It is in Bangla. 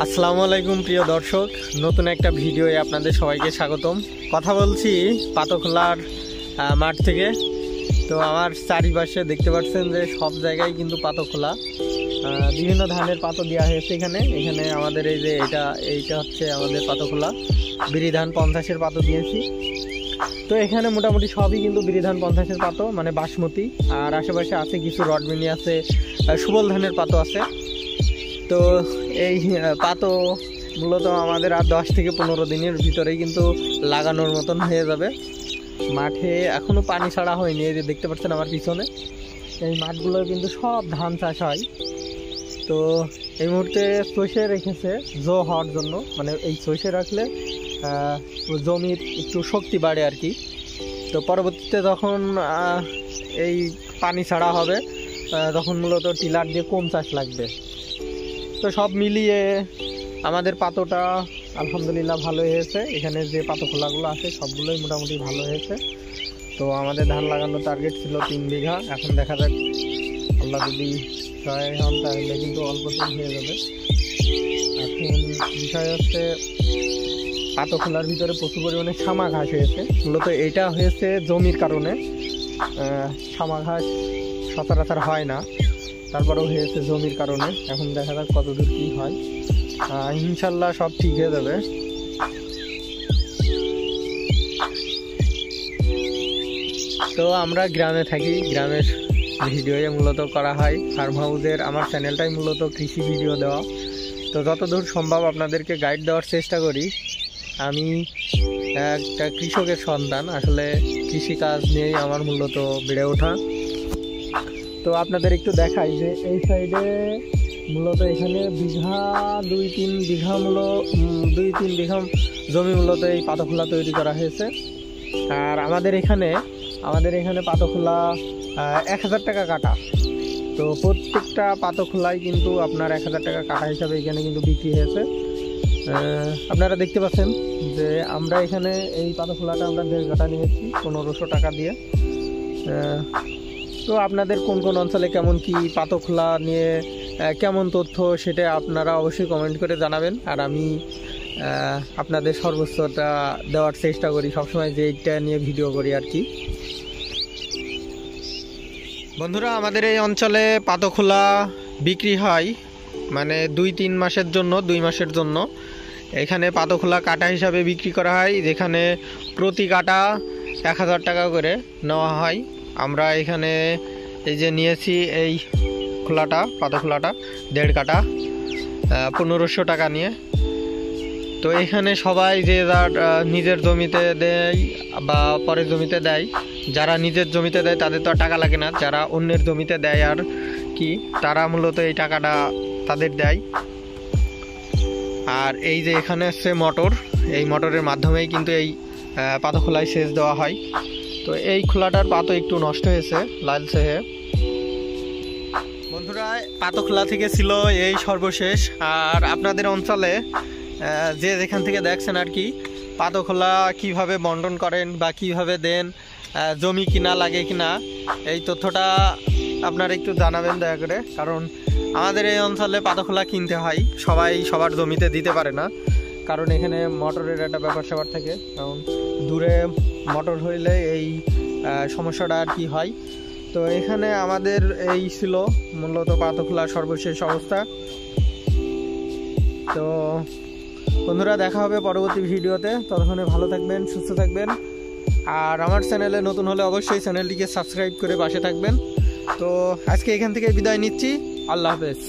আসসালামু আলাইকুম প্রিয় দর্শক, নতুন একটা ভিডিওয়ে আপনাদের সবাইকে স্বাগতম। কথা বলছি পাতখোলার মাঠ থেকে। তো আমার চারিপাশে দেখতে পাচ্ছেন যে সব জায়গায় কিন্তু পাতখোলা, বিভিন্ন ধানের পাতো দেওয়া হয়েছে। এখানে আমাদের এই যে এইটা হচ্ছে আমাদের পাতখোলা বিরি ধান 50-এর পাতো দিয়েছি। তো এখানে মোটামুটি সবই কিন্তু বিরি ধান 50-এর পাতো, মানে বাসমতি। আর আশেপাশে আছে কিছু রডমিনি আছে, সুবল ধানের পাতো আছে। তো এই পাতো মূলত আমাদের আর 10 থেকে 15 দিনের ভিতরেই কিন্তু লাগানোর মতন হয়ে যাবে। মাঠে এখনও পানি ছাড়া হয়নি, এই যে দেখতে পাচ্ছেন আমার পিছনে এই মাঠগুলো কিন্তু সব ধান চাষ হয়। তো এই মুহূর্তে সর্ষে রেখেছে জো হওয়ার জন্য, মানে এই সর্ষে রাখলে জমির একটু শক্তি বাড়ে আর কি। তো পরবর্তীতে যখন এই পানি ছাড়া হবে তখন মূলত টিলার দিয়ে কম চাষ লাগবে। তো সব মিলিয়ে আমাদের পাতোটা আলহামদুলিল্লাহ ভালো হয়েছে। এখানে যে পাতখোলাগুলো আছে সবগুলোই মোটামুটি ভালো হয়েছে। তো আমাদের ধান লাগানোর টার্গেট ছিল 3 বিঘা। এখন দেখা যাক, আল্লাহ যদি সহায় হন তাহলে কিন্তু অল্প দিন হয়ে যাবে। এখন বিষয় হচ্ছে পাতখোলার ভিতরে প্রচুর পরিমাণে ছামা ঘাস হয়েছে। মূলত এটা হয়েছে জমির কারণে, ছামা ঘাস সচরাচর হয় না, তারপরেও হয়েছে জমির কারণে। এখন দেখা যাক কতদূর কী হয়, ইনশাল্লাহ সব ঠিক হয়ে যাবে। তো আমরা গ্রামে থাকি, গ্রামের ভিডিওয়ে মূলত করা হয়। ফার্ম হাউসের আমার চ্যানেলটাই মূলত কৃষি ভিডিও দেওয়া। তো যতদূর সম্ভব আপনাদেরকে গাইড দেওয়ার চেষ্টা করি। আমি একটা কৃষকের সন্তান, আসলে কৃষিকাজ নিয়েই আমার মূলত বেড়ে ওঠা। তো আপনাদের একটু দেখাই যে এই সাইডে মূলত এখানে বিঘা 2-3 বিঘা 2-3 বিঘা জমি মূলত এই পাতখোলা তৈরি করা হয়েছে। আর আমাদের এখানে পাতখোলা 1000 টাকা কাটা। তো প্রত্যেকটা পাতখোলাই কিন্তু আপনার 1000 টাকা কাটা হিসাবে এখানে কিন্তু বিক্রি হয়েছে। আপনারা দেখতে পাচ্ছেন যে আমরা এখানে এই পাতখোলাটা আমরা 1.5 কাটা নিয়েছি 1500 টাকা দিয়ে। তো আপনাদের কোন কোন অঞ্চলে কেমন কি পাতখোলা নিয়ে কেমন তথ্য, সেটা আপনারা অবশ্যই কমেন্ট করে জানাবেন। আর আমি আপনাদের সর্বোচ্চটা দেওয়ার চেষ্টা করি সবসময়, যে এইটা নিয়ে ভিডিও করি আর কি। বন্ধুরা, আমাদের এই অঞ্চলে পাতখোলা বিক্রি হয় মানে 2-3 মাসের জন্য, 2 মাসের জন্য। এখানে পাতখোলা কাটা হিসাবে বিক্রি করা হয়, যেখানে প্রতি কাটা 1000 টাকা করে নেওয়া হয়। আমরা এখানে এই যে নিয়েছি এই পাতখোলাটা 1.5 কাটা 1500 টাকা নিয়ে। তো এখানে সবাই যে যার নিজের জমিতে দেয় বা পরের জমিতে দেয়। যারা নিজের জমিতে দেয় তাদের তো টাকা লাগে না, যারা অন্যের জমিতে দেয় আর কি, তারা মূলত এই টাকাটা তাদের দেয়। আর এই যে এখানে হচ্ছে মোটর, এই মোটরের মাধ্যমেই কিন্তু এই পাতখোলায় সেচ দেওয়া হয়। তো এই খোলাটার পাতো একটু নষ্ট হয়েছে, লালচে। বন্ধুরা, পাতখোলা থেকে ছিল এই সর্বশেষ। আর আপনাদের অঞ্চলে যে যেখান থেকে দেখছেন আর কি, পাতখোলা কিভাবে বন্টন করেন বা কিভাবে দেন, জমি কিনা লাগে কিনা, এই তথ্যটা আপনারা একটু জানাবেন দয়া করে। কারণ আমাদের এই অঞ্চলে পাতখোলা কিনতে হয়, সবাই সবার জমিতে দিতে পারে না, কারণ এখানে মোটরের একটা ব্যাপার স্যাপার থাকে। কারণ দূরে মোটর হইলে এই সমস্যাটা আর কি হয়। তো এখানে আমাদের এই ছিল মূলত পাতখোলার সর্বশেষ অবস্থা। তো বন্ধুরা, দেখা হবে পরবর্তী ভিডিওতে। ততক্ষণে ভালো থাকবেন, সুস্থ থাকবেন। আর আমার চ্যানেলে নতুন হলে অবশ্যই চ্যানেলটিকে সাবস্ক্রাইব করে পাশে থাকবেন। তো আজকে এখান থেকে বিদায় নিচ্ছি, আল্লাহ হাফেজ।